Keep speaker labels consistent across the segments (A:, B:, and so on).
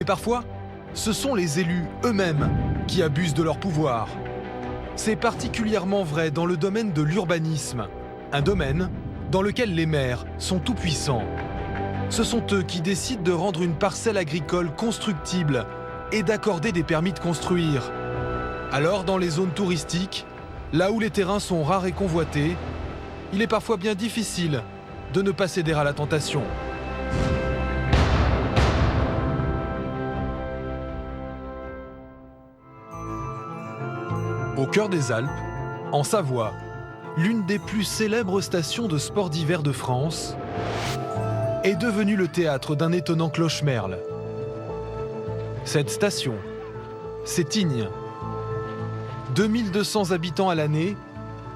A: parfois, ce sont les élus eux-mêmes qui abusent de leur pouvoir. C'est particulièrement vrai dans le domaine de l'urbanisme, un domaine dans lequel les maires sont tout-puissants. Ce sont eux qui décident de rendre une parcelle agricole constructible et d'accorder des permis de construire. Alors, dans les zones touristiques, là où les terrains sont rares et convoités, il est parfois bien difficile de ne pas céder à la tentation. Au cœur des Alpes, en Savoie, l'une des plus célèbres stations de sport d'hiver de France, est devenue le théâtre d'un étonnant cloche-merle. Cette station, c'est Tignes. 2200 habitants à l'année,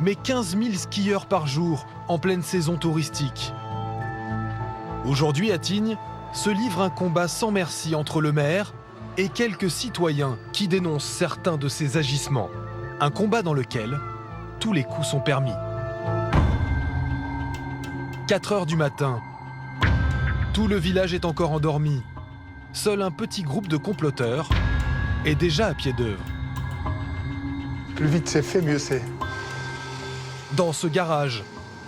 A: mais 15 000 skieurs par jour en pleine saison touristique. Aujourd'hui à Tignes, se livre un combat sans merci entre le maire et quelques citoyens qui dénoncent certains de ses agissements. Un combat dans lequel tous les coups sont permis. 4 heures du matin, tout le village est encore endormi. Seul un petit groupe de comploteurs est déjà à pied d'œuvre.
B: Plus vite c'est fait, mieux c'est.
A: Dans ce garage,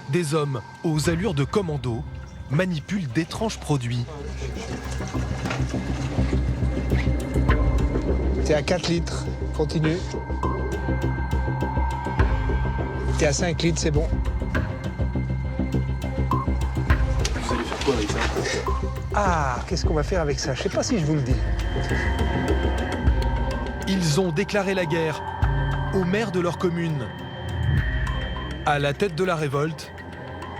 A: des hommes aux allures de commando manipulent d'étranges produits.
B: T'es à 4 litres, continue. T'es à 5 litres, c'est bon.
C: Vous allez faire quoi avec ça?
B: Ah, qu'est-ce qu'on va faire avec ça? Je sais pas si je vous le dis.
A: Ils ont déclaré la guerre au maire de leur commune. À la tête de la révolte,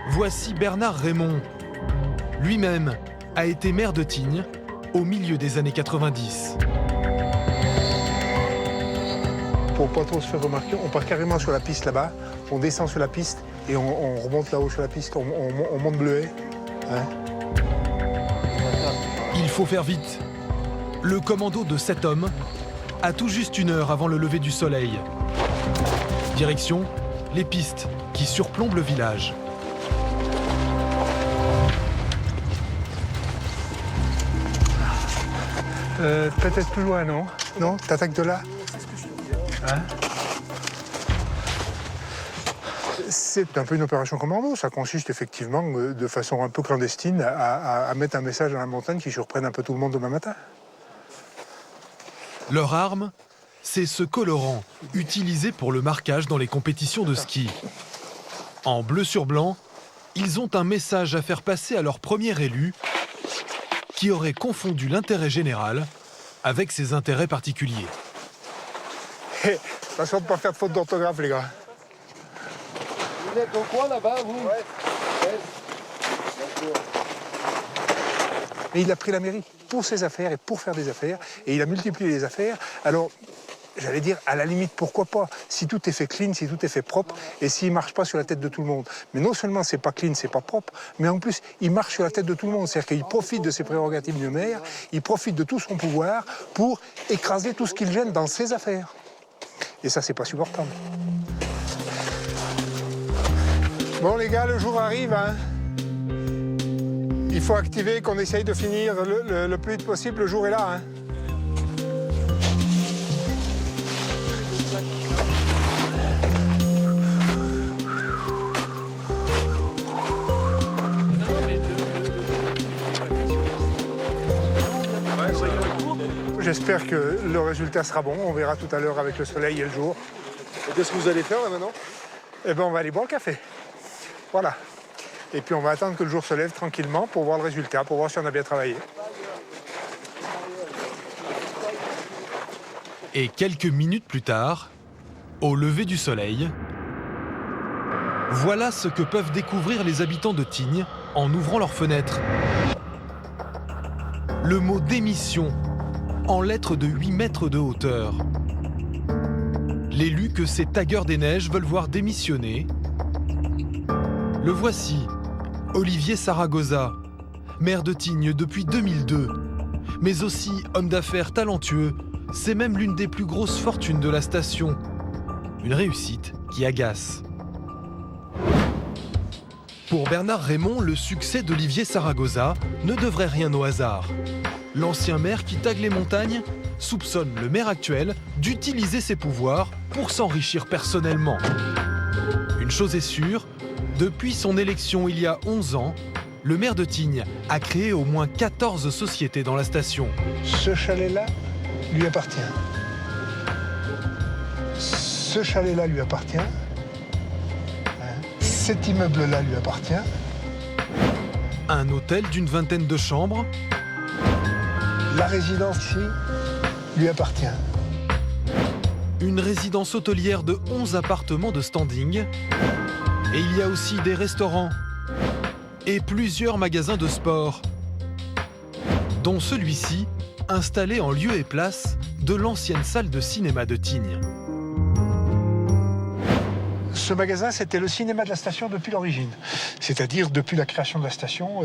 A: voici Bernard Raymond. Lui-même a été maire de Tignes au milieu des années 90.
B: Pour pas trop se faire remarquer, on part carrément sur la piste là-bas, on descend sur la piste et on remonte là-haut sur la piste, on monte bleuet. Hein?
A: Il faut faire vite. Le commando de 7 hommes a tout juste 1 heure avant le lever du soleil. Direction, les pistes qui surplombent le village.
B: Peut-être plus loin, non? Non? T'attaques de là? Hein? C'est un peu une opération commando. Ça consiste effectivement, de façon un peu clandestine, à mettre un message dans la montagne qui surprenne un peu tout le monde demain matin.
A: Leur arme, c'est ce colorant utilisé pour le marquage dans les compétitions de ski. En bleu sur blanc, ils ont un message à faire passer à leur premier élu qui aurait confondu l'intérêt général avec ses intérêts particuliers.
B: Attention de ne pas faire de faute d'orthographe, les gars.
C: Vous êtes au coin là-bas, vous? Ouais.
B: Et il a pris la mairie pour ses affaires et pour faire des affaires. Et il a multiplié les affaires. Alors, j'allais dire, à la limite, pourquoi pas? Si tout est fait clean, si tout est fait propre, et s'il ne marche pas sur la tête de tout le monde. Mais non seulement c'est pas clean, c'est pas propre, mais en plus, il marche sur la tête de tout le monde. C'est-à-dire qu'il profite de ses prérogatives de maire, il profite de tout son pouvoir pour écraser tout ce qu'il gêne dans ses affaires. Et ça, c'est pas supportable. Bon, les gars, le jour arrive, hein. Il faut activer, qu'on essaye de finir le plus vite possible. Le jour est là, hein. J'espère que le résultat sera bon. On verra tout à l'heure avec le soleil et le jour.
C: Et qu'est-ce que vous allez faire là maintenant?
B: Eh bien, on va aller boire le café. Voilà. Et puis, on va attendre que le jour se lève tranquillement pour voir le résultat, pour voir si on a bien travaillé.
A: Et quelques minutes plus tard, au lever du soleil, voilà ce que peuvent découvrir les habitants de Tignes en ouvrant leurs fenêtres. Le mot démission en lettres de 8 mètres de hauteur. L'élu que ces taggeurs des neiges veulent voir démissionner. Le voici, Olivier Saragoza, maire de Tignes depuis 2002, mais aussi homme d'affaires talentueux. C'est même l'une des plus grosses fortunes de la station. Une réussite qui agace. Pour Bernard Raymond, le succès d'Olivier Zaragoza ne devrait rien au hasard. L'ancien maire qui tague les montagnes soupçonne le maire actuel d'utiliser ses pouvoirs pour s'enrichir personnellement. Une chose est sûre, depuis son élection il y a 11 ans, le maire de Tignes a créé au moins 14 sociétés dans la station.
B: Ce chalet-là lui appartient. Ce chalet-là lui appartient. Cet immeuble-là lui appartient.
A: Un hôtel d'une vingtaine de chambres.
B: La résidence ici lui appartient.
A: Une résidence hôtelière de 11 appartements de standing. Et il y a aussi des restaurants et plusieurs magasins de sport, dont celui-ci installé en lieu et place de l'ancienne salle de cinéma de Tignes.
B: Ce magasin, c'était le cinéma de la station depuis l'origine, c'est-à-dire depuis la création de la station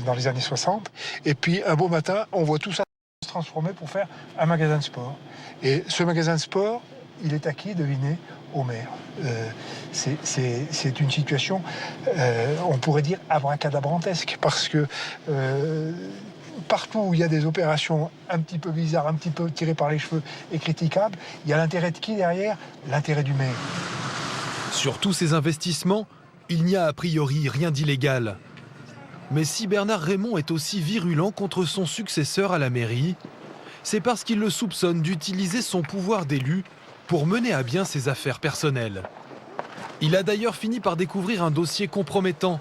B: dans les années 60. Et puis un beau matin, on voit tout ça se transformer pour faire un magasin de sport. Et ce magasin de sport, il est acquis, devinez, au maire. C'est une situation, on pourrait dire, abracadabrantesque, parce que partout où il y a des opérations un petit peu bizarres, un petit peu tirées par les cheveux et critiquables, il y a l'intérêt de qui derrière? L'intérêt du maire.
A: Sur tous ces investissements, il n'y a a priori rien d'illégal. Mais si Bernard Raymond est aussi virulent contre son successeur à la mairie, c'est parce qu'il le soupçonne d'utiliser son pouvoir d'élu pour mener à bien ses affaires personnelles. Il a d'ailleurs fini par découvrir un dossier compromettant,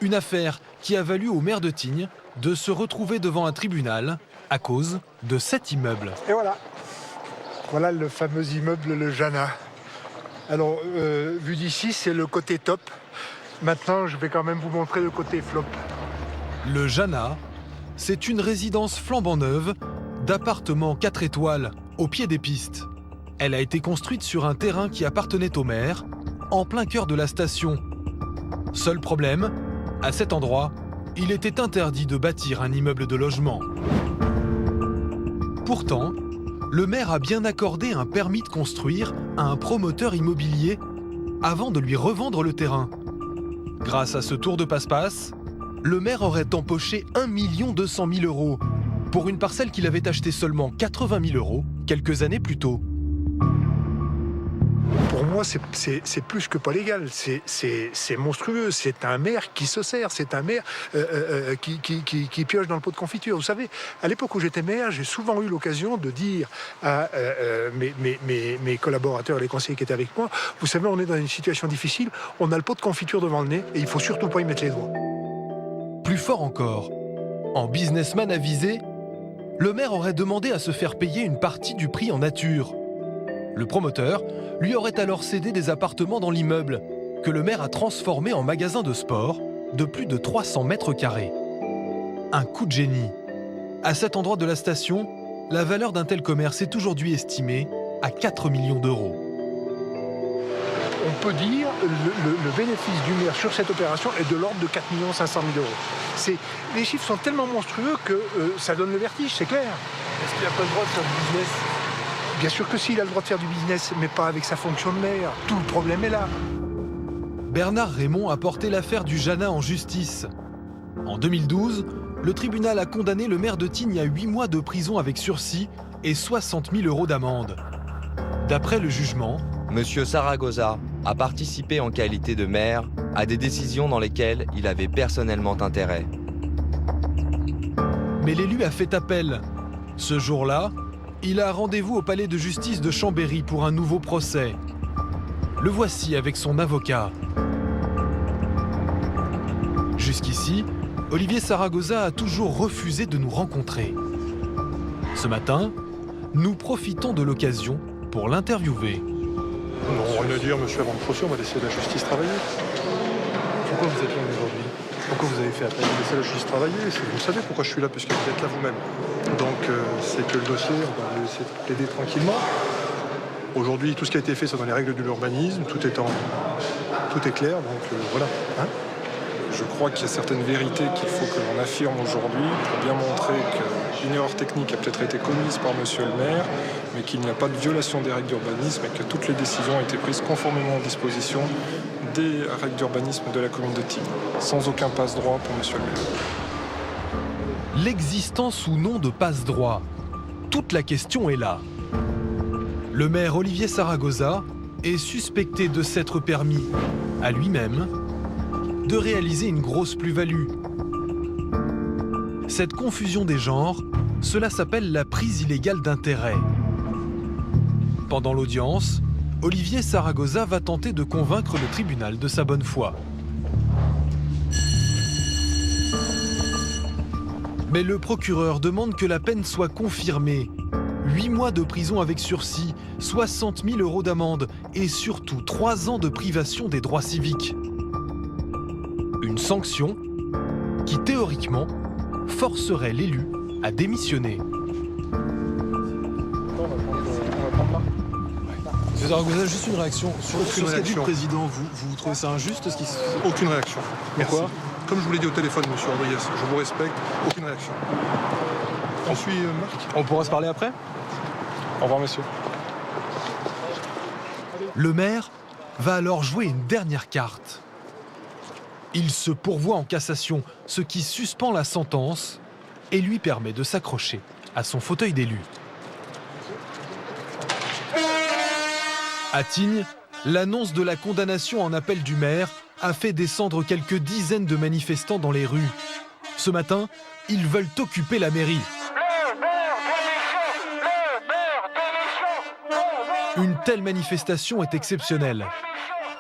A: une affaire qui a valu au maire de Tignes de se retrouver devant un tribunal à cause de cet immeuble.
B: Et voilà. Voilà le fameux immeuble, le Jana. Alors, vu d'ici, c'est le côté top. Maintenant, je vais quand même vous montrer le côté flop.
A: Le Jana, c'est une résidence flambant neuve d'appartements 4 étoiles au pied des pistes. Elle a été construite sur un terrain qui appartenait au maire, en plein cœur de la station. Seul problème, à cet endroit, il était interdit de bâtir un immeuble de logement. Pourtant, le maire a bien accordé un permis de construire à un promoteur immobilier avant de lui revendre le terrain. Grâce à ce tour de passe-passe, le maire aurait empoché 1 200 000 € pour une parcelle qu'il avait achetée seulement 80 000 € quelques années plus tôt.
B: Pour moi, c'est plus que pas légal, c'est monstrueux. C'est un maire qui se sert, c'est un maire qui pioche dans le pot de confiture. Vous savez, à l'époque où j'étais maire, j'ai souvent eu l'occasion de dire à mes collaborateurs, les conseillers qui étaient avec moi, vous savez, on est dans une situation difficile, on a le pot de confiture devant le nez et il faut surtout pas y mettre les doigts.
A: Plus fort encore, en businessman avisé, le maire aurait demandé à se faire payer une partie du prix en nature. Le promoteur lui aurait alors cédé des appartements dans l'immeuble, que le maire a transformé en magasin de sport de plus de 300 mètres carrés. Un coup de génie. À cet endroit de la station, la valeur d'un tel commerce est aujourd'hui estimée à 4 millions d'euros.
B: On peut dire le bénéfice du maire sur cette opération est de l'ordre de 4 500 000 €. Les chiffres sont tellement monstrueux que ça donne le vertige, c'est clair.
C: Est-ce qu'il n'a pas le droit de faire du business?
B: Bien sûr que si, il a le droit de faire du business, mais pas avec sa fonction de maire. Tout le problème est là.
A: Bernard Raymond a porté l'affaire du Jana en justice. En 2012, le tribunal a condamné le maire de Tignes à 8 mois de prison avec sursis et 60 000 € d'amende. D'après le jugement,
D: Monsieur Zaragoza a participé en qualité de maire à des décisions dans lesquelles il avait personnellement intérêt.
A: mais l'élu a fait appel. Ce jour-là, il a rendez-vous au palais de justice de Chambéry pour un nouveau procès. Le voici avec son avocat. Jusqu'ici, Olivier Zaragoza a toujours refusé de nous rencontrer. Ce matin, nous profitons de l'occasion pour l'interviewer.
E: Non, rien à dire, monsieur, avant de procéder, on va laisser la justice travailler.
C: Pourquoi vous êtes là aujourd'hui? Pourquoi vous avez fait appel?
E: On va laisser la justice travailler, vous savez pourquoi je suis là, puisque vous êtes là vous-même. Donc c'est que le dossier, on va le laisser plaider tranquillement. Aujourd'hui, tout ce qui a été fait, c'est dans les règles de l'urbanisme, tout est clair, donc voilà. Hein, je crois qu'il y a certaines vérités qu'il faut que l'on affirme aujourd'hui pour bien montrer qu'une erreur technique a peut-être été commise par monsieur le maire, mais qu'il n'y a pas de violation des règles d'urbanisme et que toutes les décisions ont été prises conformément aux dispositions des règles d'urbanisme de la commune de Tignes, sans aucun passe-droit pour monsieur le maire.
A: L'existence ou non de passe-droit, toute la question est là. Le maire Olivier Zaragoza est suspecté de s'être permis, à lui-même, de réaliser une grosse plus-value. Cette confusion des genres, cela s'appelle la prise illégale d'intérêt. Pendant l'audience, Olivier Zaragoza va tenter de convaincre le tribunal de sa bonne foi. Mais le procureur demande que la peine soit confirmée. 8 mois de prison avec sursis, 60 000 € d'amende et surtout 3 ans de privation des droits civiques. Une sanction qui, théoriquement, forcerait l'élu à démissionner.
F: Monsieur Zaragoza, juste une réaction. Sur ce qu'a dit le
E: réaction.
F: président, vous trouvez ça injuste ce qui se...
E: Aucune réaction.
F: Pourquoi?
E: Merci. Comme je vous l'ai dit au téléphone, monsieur Rodriguez, je vous respecte, aucune réaction. On suit Marc.
F: On pourra se parler après?
E: Au revoir, monsieur.
A: Le maire va alors jouer une dernière carte. Il se pourvoit en cassation, ce qui suspend la sentence et lui permet de s'accrocher à son fauteuil d'élu. À Tignes, l'annonce de la condamnation en appel du maire a fait descendre quelques dizaines de manifestants dans les rues. Ce matin, ils veulent occuper la mairie. Une telle manifestation est exceptionnelle,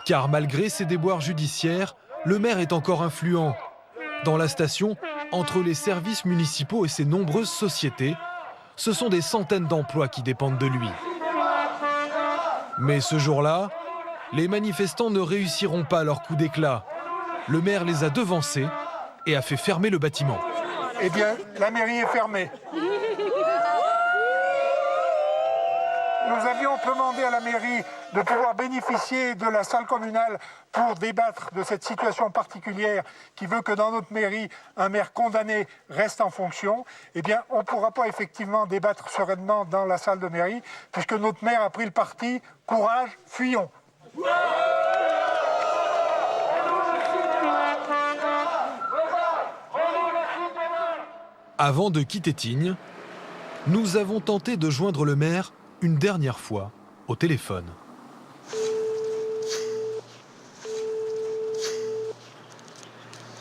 A: car malgré ses déboires judiciaires, le maire est encore influent. Dans la station, entre les services municipaux et ses nombreuses sociétés, ce sont des centaines d'emplois qui dépendent de lui. Mais ce jour-là, les manifestants ne réussiront pas leur coup d'éclat. Le maire les a devancés et a fait fermer le bâtiment.
B: Eh bien, la mairie est fermée. Nous avions demandé à la mairie de pouvoir bénéficier de la salle communale pour débattre de cette situation particulière qui veut que dans notre mairie, un maire condamné reste en fonction. Eh bien, on ne pourra pas effectivement débattre sereinement dans la salle de mairie puisque notre maire a pris le parti « Courage, fuyons ».
A: Avant de quitter Tignes, nous avons tenté de joindre le maire une dernière fois au téléphone.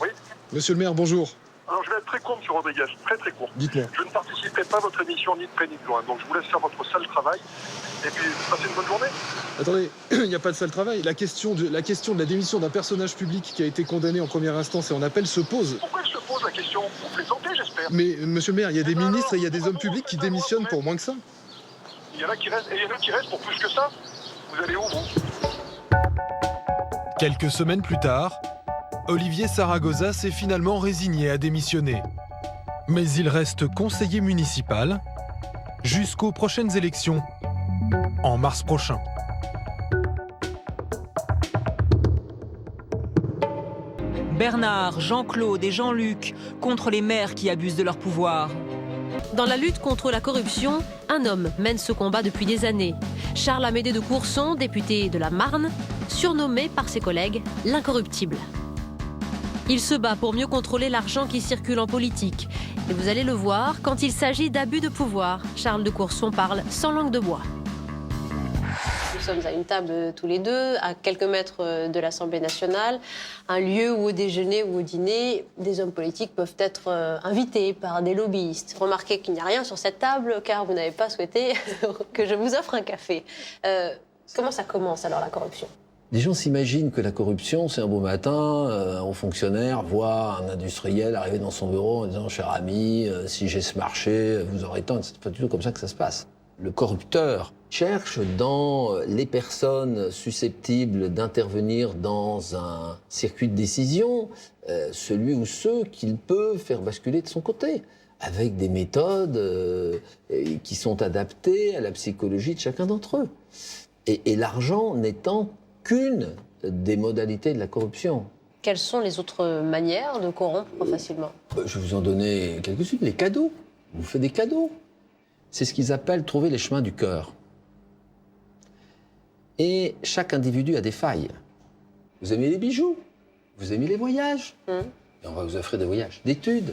C: Oui.
F: Monsieur le maire, bonjour.
C: Alors je vais être très court, monsieur Rodriguez, très court.
F: Dites-moi.
C: Je ne participerai pas à votre émission ni de près ni de loin, donc je vous laisse faire votre sale travail. Et puis, passez une bonne journée.
F: Attendez, il n'y a pas de sale travail. La question de la démission d'un personnage public qui a été condamné en première instance et en appel se pose.
C: Pourquoi je se pose la question? Vous plaisantez, j'espère.
F: Mais monsieur le maire, il y a des
C: ben
F: ministres et il y a
C: alors,
F: des hommes publics qui démissionnent pour moins que ça.
C: Il y en a qui restent, et il y en a qui restent pour plus que ça. Vous allez où, vous?
A: Quelques semaines plus tard, Olivier Zaragoza s'est finalement résigné à démissionner. Mais il reste conseiller municipal jusqu'aux prochaines élections, en mars prochain.
G: Bernard, Jean-Claude et Jean-Luc contre les maires qui abusent de leur pouvoir.
H: Dans la lutte contre la corruption, un homme mène ce combat depuis des années. Charles-Amédée de Courson, député de la Marne, surnommé par ses collègues l'incorruptible. Il se bat pour mieux contrôler l'argent qui circule en politique. Et vous allez le voir, quand il s'agit d'abus de pouvoir, Charles de Courson parle sans langue de bois.
I: Nous sommes à une table tous les deux, à quelques mètres de l'Assemblée nationale, un lieu où au déjeuner ou au dîner, des hommes politiques peuvent être invités par des lobbyistes. Remarquez qu'il n'y a rien sur cette table, car vous n'avez pas souhaité que je vous offre un café. Comment ça commence alors, la corruption ?
J: Les gens s'imaginent que la corruption, c'est un beau matin, un haut fonctionnaire voit un industriel arriver dans son bureau en disant « Cher ami, si j'ai ce marché, vous aurez tant ». C'est pas du tout comme ça que ça se passe. Le corrupteur cherche dans les personnes susceptibles d'intervenir dans un circuit de décision celui ou ceux qu'il peut faire basculer de son côté, avec des méthodes qui sont adaptées à la psychologie de chacun d'entre eux. Et l'argent n'étant qu'une des modalités de la corruption.
I: Quelles sont les autres manières de corrompre facilement ?
J: Je vais vous en donner quelques-unes. Les cadeaux. On vous fait des cadeaux. C'est ce qu'ils appellent trouver les chemins du cœur. Et chaque individu a des failles. Vous aimez les bijoux, vous aimez les voyages. Et on va vous offrir des voyages d'études.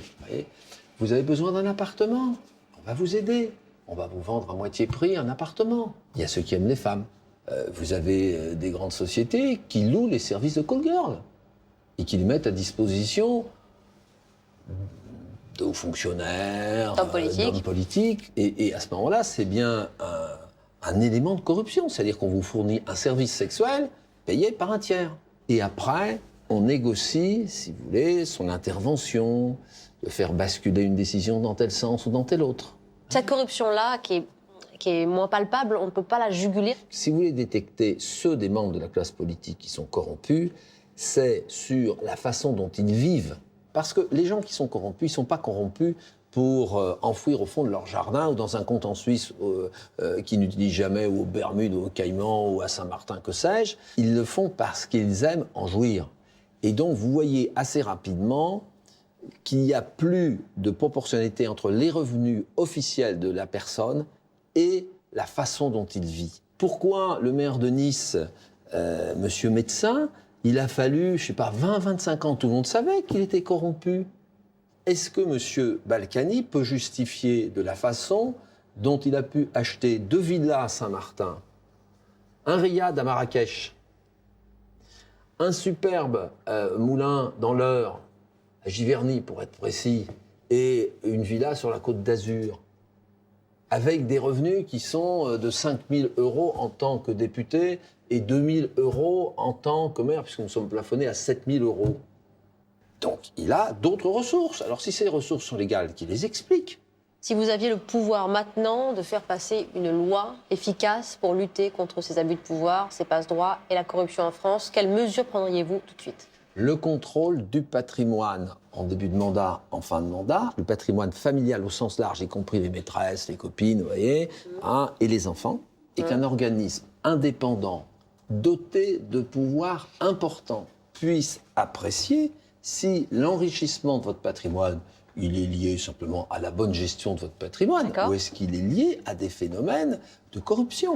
J: Vous avez besoin d'un appartement, on va vous aider. On va vous vendre à moitié prix un appartement. Il y a ceux qui aiment les femmes. Vous avez des grandes sociétés qui louent les services de call girl et qui les mettent à disposition de hauts fonctionnaires, d'hommes politiques. Et à ce moment-là, c'est bien un élément de corruption. C'est-à-dire qu'on vous fournit un service sexuel payé par un tiers. Et après, on négocie, si vous voulez, son intervention, de faire basculer une décision dans tel sens ou dans tel autre.
I: Cette corruption-là, qui est moins palpable, on ne peut pas la juguler.
J: Si vous voulez détecter ceux des membres de la classe politique qui sont corrompus, c'est sur la façon dont ils vivent. Parce que les gens qui sont corrompus, ils ne sont pas corrompus pour enfouir au fond de leur jardin ou dans un compte en Suisse qu'ils n'utilisent jamais, ou aux Bermudes, ou aux Caïmans, ou à Saint-Martin, que sais-je. Ils le font parce qu'ils aiment en jouir. Et donc, vous voyez assez rapidement qu'il n'y a plus de proportionnalité entre les revenus officiels de la personne et la façon dont il vit. Pourquoi le maire de Nice, monsieur médecin, il a fallu, je ne sais pas, 20-25 ans, tout le monde savait qu'il était corrompu. Est-ce que monsieur Balkany peut justifier de la façon dont il a pu acheter 2 villas à Saint-Martin, un riad à Marrakech, un superbe moulin dans l'Eure, à Giverny pour être précis, et une villa sur la Côte d'Azur, avec des revenus qui sont de 5 000 € en tant que député et 2 000 € en tant que maire, puisque nous sommes plafonnés à 7 000 €. Donc il a d'autres ressources. Alors si ces ressources sont légales, qu'il les explique.
I: Si vous aviez le pouvoir maintenant de faire passer une loi efficace pour lutter contre ces abus de pouvoir, ces passe-droits et la corruption en France, quelles mesures prendriez-vous tout de suite ?
J: Le contrôle du patrimoine en début de mandat, en fin de mandat, le patrimoine familial au sens large, y compris les maîtresses, les copines, vous voyez, et les enfants, et qu'un organisme indépendant, doté de pouvoirs importants, puisse apprécier si l'enrichissement de votre patrimoine, il est lié simplement à la bonne gestion de votre patrimoine, ou est-ce qu'il est lié à des phénomènes de corruption.